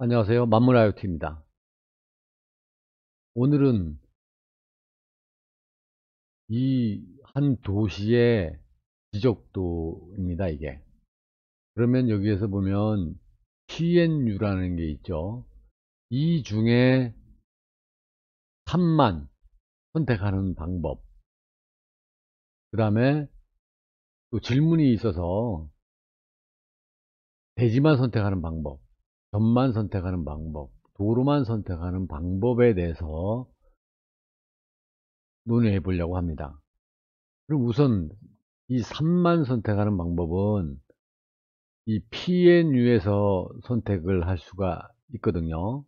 안녕하세요. 만물 IoT입니다. 오늘은 이 한 도시의 지적도입니다, 이게. 그러면 여기에서 보면 PNU라는 게 있죠. 이 중에 3만 선택하는 방법. 그 다음에 또 질문이 있어서 대지만 선택하는 방법, 전만 선택하는 방법, 도로만 선택하는 방법에 대해서 논의해 보려고 합니다. 그럼 우선 이 3만 선택하는 방법은 이 PNU에서 선택을 할 수가 있거든요.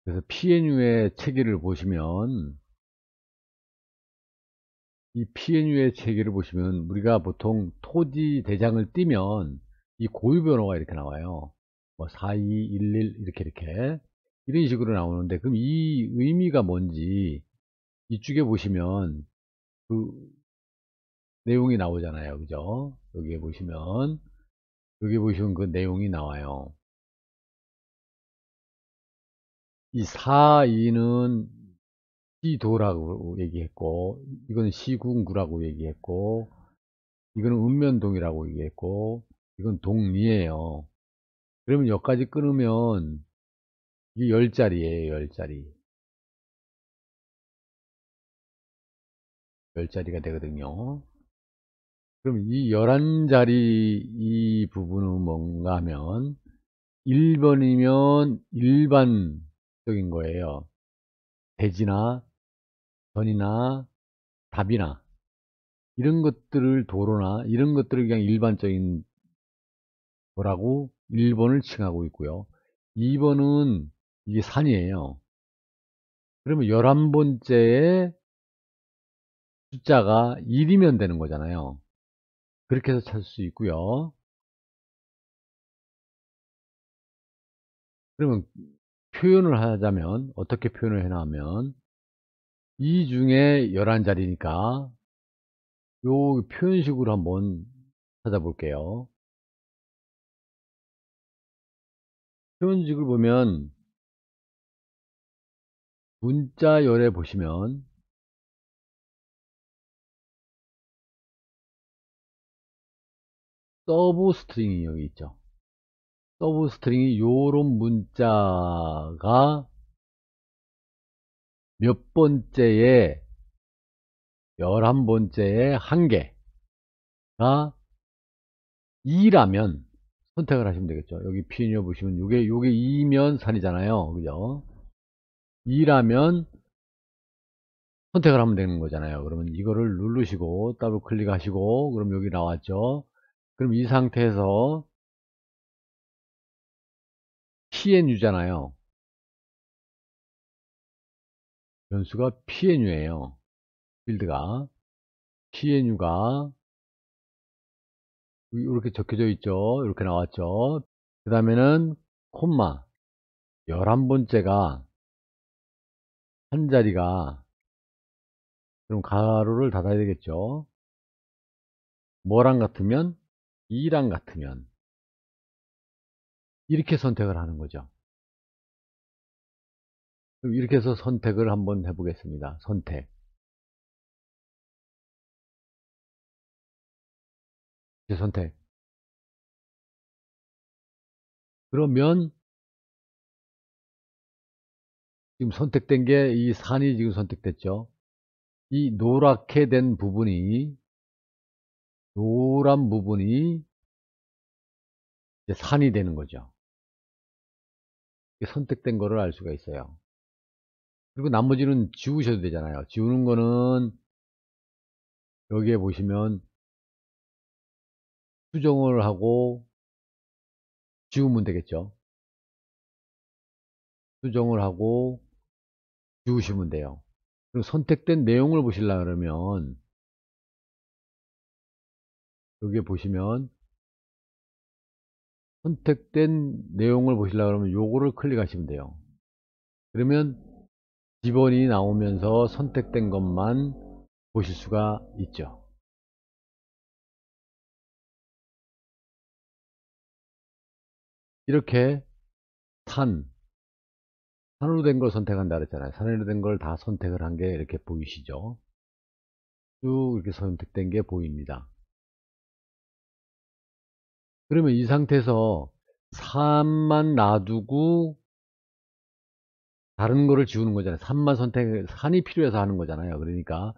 그래서 PNU의 체계를 보시면 이 PNU의 체계를 보시면 우리가 보통 토지 대장을 띄면 이 고유 번호가 이렇게 나와요. 뭐 4211 이렇게 이런 식으로 나오는데, 그럼 이 의미가 뭔지 이쪽에 보시면 그 내용이 나오잖아요. 그죠? 여기 보시면 그 내용이 나와요. 이 4, 2는 시도라고 얘기했고, 이건 시군구라고 얘기했고, 이거는 읍면동이라고 얘기했고, 이건 동리예요. 그러면 여기까지 끊으면 이게 10자리예요, 10자리. 10자리가 되거든요. 그럼 이 11자리 이 부분은 뭔가 하면 1번이면 일반적인 거예요. 대지나 전이나 답이나 이런 것들을, 도로나 이런 것들을 그냥 일반적인 거라고 1번을 칭하고 있고요. 2번은 이게 산이에요. 그러면 11번째의 숫자가 1이면 되는 거잖아요. 그렇게 해서 찾을 수 있고요. 그러면 표현을 하자면 어떻게 표현을 해놓으면, 이 중에 11자리니까 요 표현식으로 한번 찾아볼게요. 표현식을 보면 문자열에 보시면 서브 스트링이 여기 있죠. 서브 스트링이 요런 문자가 몇 번째에 11번째에 한 개가 2라면 선택을 하시면 되겠죠. 여기 피니어 보시면 요게 2면 산이잖아요. 그죠? 2라면 선택을 하면 되는 거잖아요. 그러면 이거를 누르시고 더블 클릭하시고, 그럼 여기 나왔죠. 그럼 이 상태에서 PNU잖아요. 변수가 PNU예요. 필드가 PNU가 이렇게 적혀져 있죠. 이렇게 나왔죠. 그 다음에는 콤마 11번째가 한 자리가, 그럼 가로를 닫아야 되겠죠. 뭐랑 같으면 2랑 같으면 이렇게 선택을 하는 거죠. 그럼 이렇게 해서 선택을 한번 해보겠습니다. 선택. 이제 선택. 그러면 지금 선택된 게 이 산이 지금 선택됐죠. 이 노랗게 된 부분이, 노란 부분이 이제 산이 되는 거죠. 선택된 거를 알 수가 있어요. 그리고 나머지는 지우셔도 되잖아요. 지우는 거는 여기에 보시면 수정을 하고 지우면 되겠죠. 수정을 하고 지우시면 돼요. 그리고 선택된 내용을 보시려고 그러면 여기에 보시면 선택된 내용을 보시려고 그러면 요거를 클릭하시면 돼요. 그러면 지번이 나오면서 선택된 것만 보실 수가 있죠. 이렇게 산, 산으로 된 걸 선택한다 그랬잖아요. 산으로 된 걸 다 선택을 한 게 이렇게 보이시죠? 쭉 이렇게 선택된 게 보입니다. 그러면 이 상태에서 산만 놔두고 다른 거를 지우는 거잖아요. 산만 산이 필요해서 하는 거잖아요. 그러니까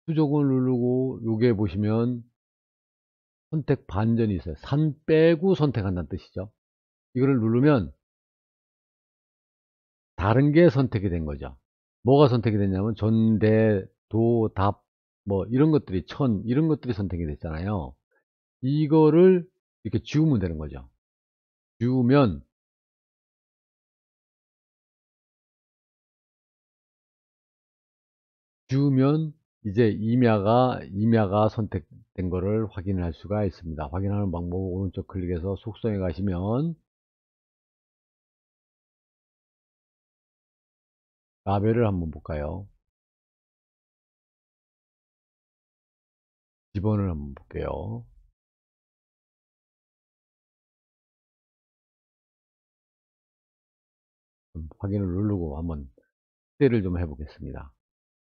수족을 누르고 요게 보시면 선택 반전이 있어요. 산 빼고 선택한다는 뜻이죠. 이거를 누르면 다른 게 선택이 된 거죠. 뭐가 선택이 됐냐면 전대, 도, 답, 뭐 이런 것들이 이런 것들이 선택이 됐잖아요. 이거를 이렇게 지우면 되는 거죠. 지우면 지우면 이제 임야가 선택된 거를 확인할 수가 있습니다. 확인하는 방법 오른쪽 클릭해서 속성에 가시면 라벨을 한번 볼까요? 기본을 한번 볼게요. 확인을 누르고 한번 확대를 좀 해보겠습니다.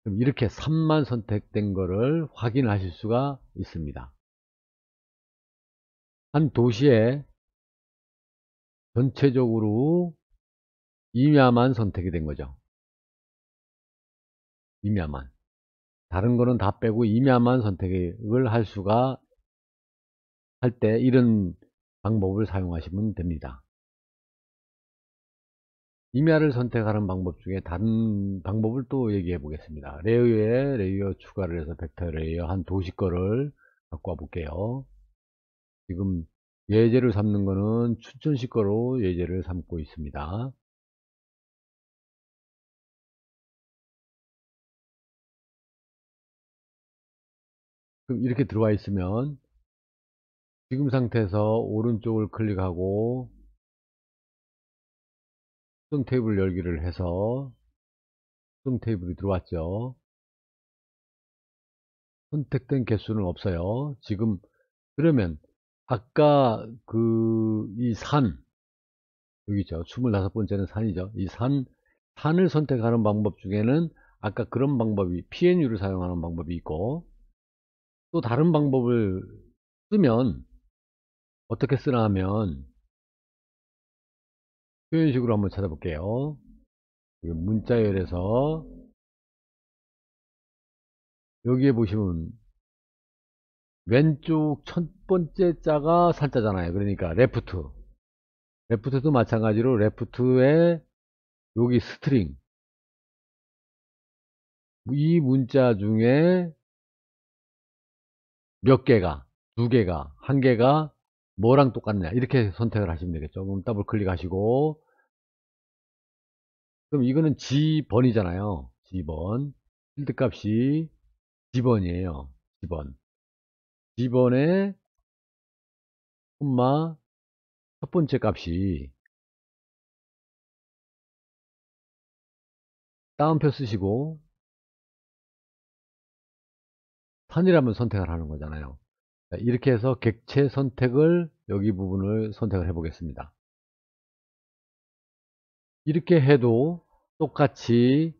그럼 이렇게 3만 선택된 거를 확인하실 수가 있습니다. 한 도시에 전체적으로 임야만 선택이 된 거죠. 임야만. 다른 거는 다 빼고 임야만 선택을 할 수가 할 때 이런 방법을 사용하시면 됩니다. 임야를 선택하는 방법 중에 다른 방법을 또 얘기해 보겠습니다. 레이어에 레이어 추가를 해서 벡터 레이어 한 도시 거를 갖고 와 볼게요. 지금 예제를 삼는 거는 춘천시 거로 예제를 삼고 있습니다. 그럼 이렇게 들어와 있으면 지금 상태에서 오른쪽을 클릭하고 수정 테이블 열기를 해서 수정 테이블이 들어왔죠. 선택된 개수는 없어요. 지금 그러면 아까 이 여기 있죠. 25번째는 산이죠. 산을 선택하는 방법 중에는 아까 그런 방법이 PNU를 사용하는 방법이 있고 또 다른 방법을 쓰면 어떻게 쓰나 하면 표현식으로 한번 찾아볼게요. 문자열에서 여기에 보시면 왼쪽 첫 번째 자가 살자잖아요. 그러니까 레프트도 마찬가지로 레프트에 여기 스트링 이 문자 중에 몇 개가 두 개가 한 개가 뭐랑 똑같냐 이렇게 선택을 하시면 되겠죠. 그럼 더블 클릭하시고 그럼 이거는 G번이잖아요. G번 필드 값이 G번이에요. G번에 콤마 첫 번째 값이 다운표 쓰시고 산이라면 선택을 하는 거잖아요. 이렇게 해서 객체 선택을 여기 부분을 선택을 해 보겠습니다. 이렇게 해도 똑같이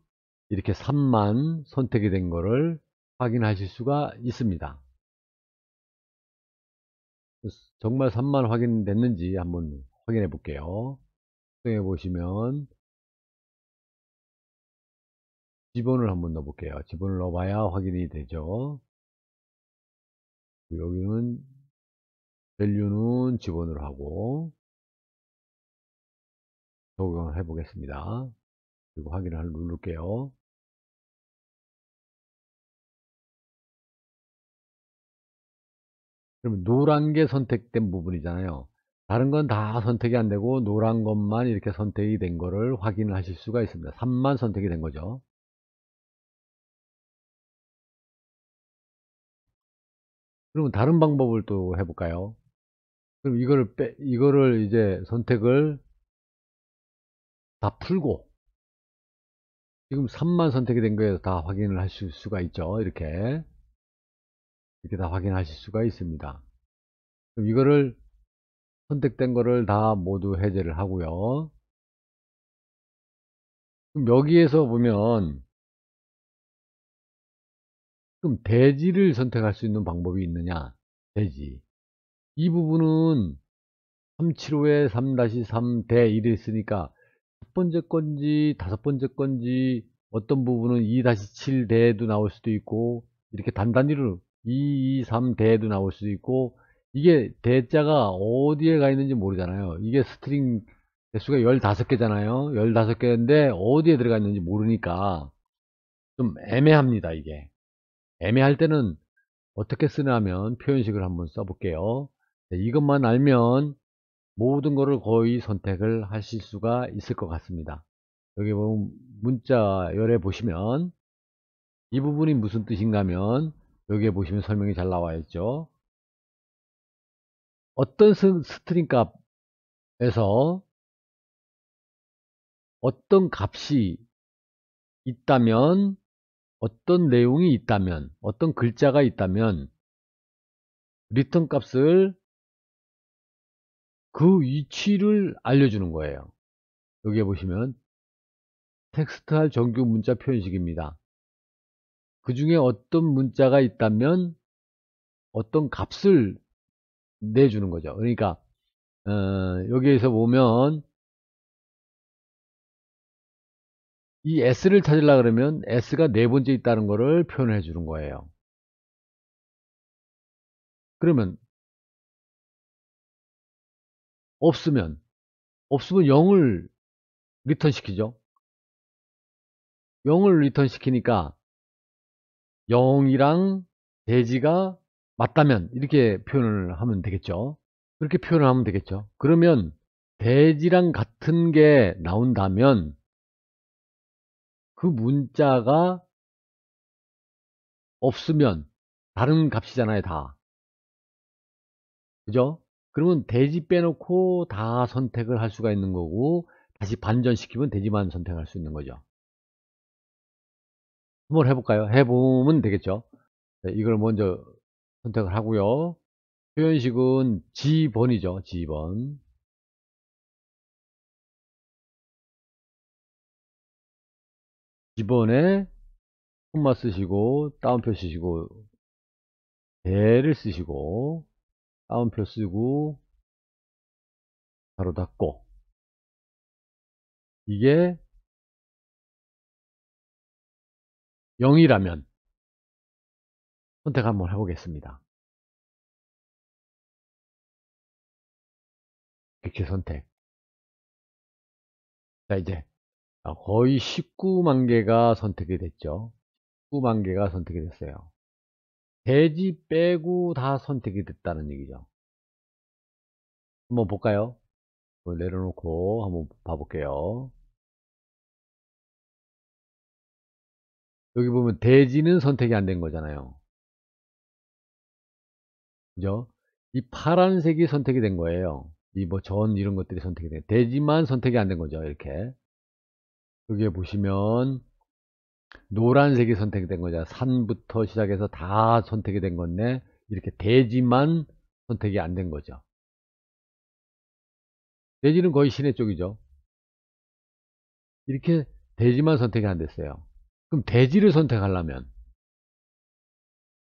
이렇게 3만 선택이 된 거를 확인하실 수가 있습니다. 정말 3만 확인됐는지 한번 확인해 볼게요. 수정해 보시면 지번을 한번 넣어 볼게요. 지번을 넣어봐야 확인이 되죠. 여기는 밸류는 지번으로 하고 적용을 해 보겠습니다. 그리고 확인을 누를게요. 그러면 노란 게 선택된 부분이잖아요. 다른 건 다 선택이 안 되고 노란 것만 이렇게 선택이 된 거를 확인을 하실 수가 있습니다. 3만 선택이 된 거죠. 그러면 다른 방법을 또 해볼까요? 그럼 이거를 이제 선택을 다 풀고 지금 3만 선택이 된 거에서 다 확인을 하실 수가 있죠. 이렇게 다 확인하실 수가 있습니다. 그럼 이거를 선택된 거를 다 모두 해제를 하고요. 그럼 여기에서 보면 그럼 대지를 선택할 수 있는 방법이 있느냐? 대지. 이 부분은 375에 3-3대 1이 있으니까 첫 번째 건지 다섯 번째 건지 어떤 부분은 2-7대도 나올 수도 있고 이렇게 단단위로 2, 2, 3대도 나올 수도 있고 이게 대자가 어디에 가 있는지 모르잖아요. 이게 스트링 개수가 15개잖아요. 15개인데 어디에 들어가 있는지 모르니까 좀 애매합니다. 이게 애매할 때는 어떻게 쓰냐 하면 표현식을 한번 써볼게요. 이것만 알면 모든 것을 거의 선택을 하실 수가 있을 것 같습니다. 여기 보면 문자열에 보시면 이 부분이 무슨 뜻인가 하면 여기에 보시면 설명이 잘 나와 있죠. 어떤 스트링 값에서 어떤 값이 있다면 어떤 내용이 있다면 어떤 글자가 있다면 리턴 값을 그 위치를 알려주는 거예요. 여기에 보시면 텍스트할 정규 문자 표현식입니다. 그 중에 어떤 문자가 있다면 어떤 값을 내주는 거죠. 그러니까 여기에서 보면 이 S를 찾으려 그러면 S가 네 번째 있다는 것을 표현해 주는 거예요. 그러면 없으면 0을 리턴 시키죠. 0을 리턴 시키니까 0이랑 대지가 맞다면 이렇게 표현을 하면 되겠죠. 그렇게 표현을 하면 되겠죠. 그러면 대지랑 같은 게 나온다면 그 문자가 없으면 다른 값이잖아요, 다. 그죠? 그러면 대지 빼놓고 다 선택을 할 수가 있는 거고 다시 반전시키면 대지만 선택할 수 있는 거죠. 한번 해볼까요? 해보면 되겠죠. 네, 이걸 먼저 선택을 하고요. 표현식은 G번이죠. G번. G번에 콤마 쓰시고 다운표 쓰시고 대를 쓰시고 다운표 쓰고 바로 닫고 이게 0이라면 선택 한번 해보겠습니다. 객체 선택. 자, 이제 거의 19만 개가 선택이 됐죠. 19만 개가 선택이 됐어요. 대지 빼고 다 선택이 됐다는 얘기죠. 한번 볼까요? 내려놓고 한번 봐볼게요. 여기 보면 대지는 선택이 안 된 거잖아요. 그죠? 이 파란색이 선택이 된 거예요. 이 뭐 전 이런 것들이 선택이 된 대지만 선택이 안 된 거죠. 이렇게 여기에 보시면 노란색이 선택이 된 거죠. 산부터 시작해서 다 선택이 된 건데 이렇게 대지만 선택이 안 된 거죠. 대지는 거의 시내 쪽이죠. 이렇게 대지만 선택이 안 됐어요. 그럼 대지를 선택하려면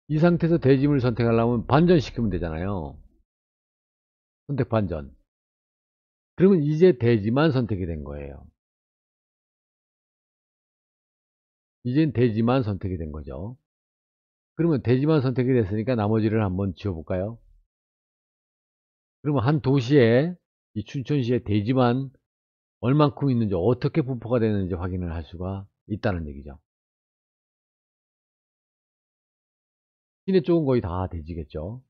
이 상태에서 대지를 선택하려면 반전시키면 되잖아요. 선택 반전. 그러면 이제 대지만 선택이 된 거예요. 이젠 대지만 선택이 된 거죠. 그러면 대지만 선택이 됐으니까 나머지를 한번 지워볼까요? 그러면 한 도시에 이 춘천시에 대지만 얼만큼 있는지 어떻게 분포가 되는지 확인을 할 수가 있다는 얘기죠. 시내 쪽은 거의 다 대지겠죠.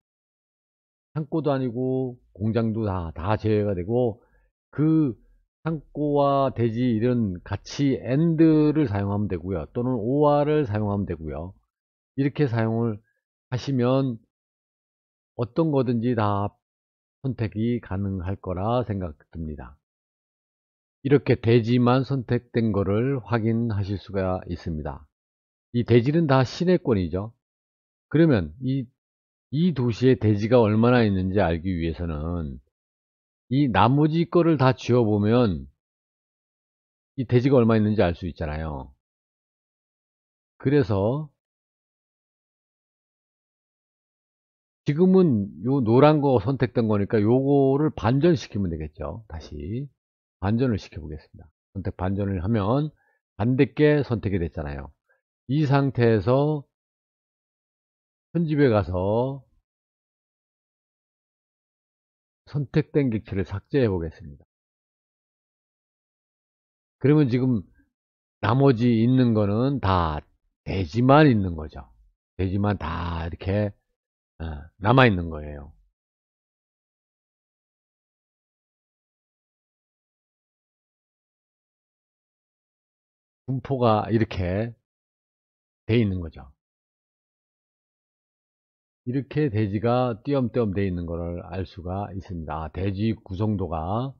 창고도 아니고 공장도 다 제외가 되고 그 창고와 대지 이런 같이 AND를 사용하면 되고요. 또는 OR을 사용하면 되고요. 이렇게 사용을 하시면 어떤 거든지 다 선택이 가능할 거라 생각됩니다. 이렇게 대지만 선택된 거를 확인하실 수가 있습니다. 이 대지는 다 시내권이죠. 그러면 이 도시에 대지가 얼마나 있는지 알기 위해서는 이 나머지 거를 다 지워보면 이 대지가 얼마 있는지 알 수 있잖아요. 그래서 지금은 요 노란 거 선택된 거니까 요거를 반전시키면 되겠죠. 다시 반전을 시켜 보겠습니다. 선택 반전을 하면 반대께 선택이 됐잖아요. 이 상태에서 편집에 가서 선택된 객체를 삭제해 보겠습니다. 그러면 지금 나머지 있는 거는 다 대지만 있는 거죠. 대지만 다 이렇게 남아 있는 거예요. 분포가 이렇게 돼 있는 거죠. 이렇게 대지가 띄엄띄엄 돼 있는 것을 알 수가 있습니다. 대지 구성도가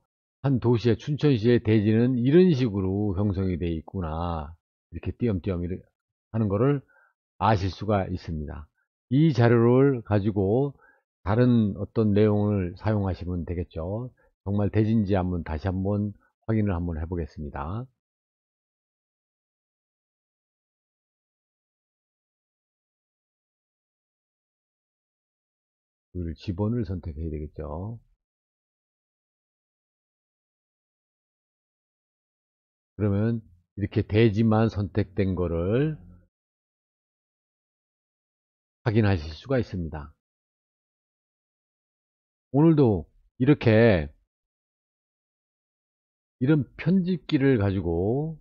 한 도시의 춘천시의 대지는 이런 식으로 형성이 돼 있구나. 이렇게 띄엄띄엄 하는 것을 아실 수가 있습니다. 이 자료를 가지고 다른 어떤 내용을 사용하시면 되겠죠. 정말 대지인지 한번 다시 한번 확인을 한번 해보겠습니다. 그 지번을 선택해야 되겠죠. 그러면 이렇게 대지만 선택된 거를 확인하실 수가 있습니다. 오늘도 이렇게 이런 편집기를 가지고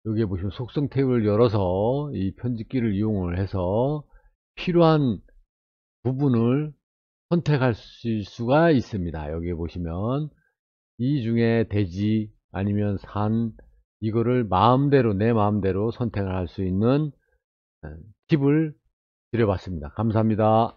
여기에 보시면 속성 탭을 열어서 이 편집기를 이용을 해서 필요한 부분을 선택할 수가 있습니다. 여기에 보시면 이 중에 대지 아니면 산 이거를 마음대로 내 마음대로 선택을 할 수 있는 팁을 드려봤습니다. 감사합니다.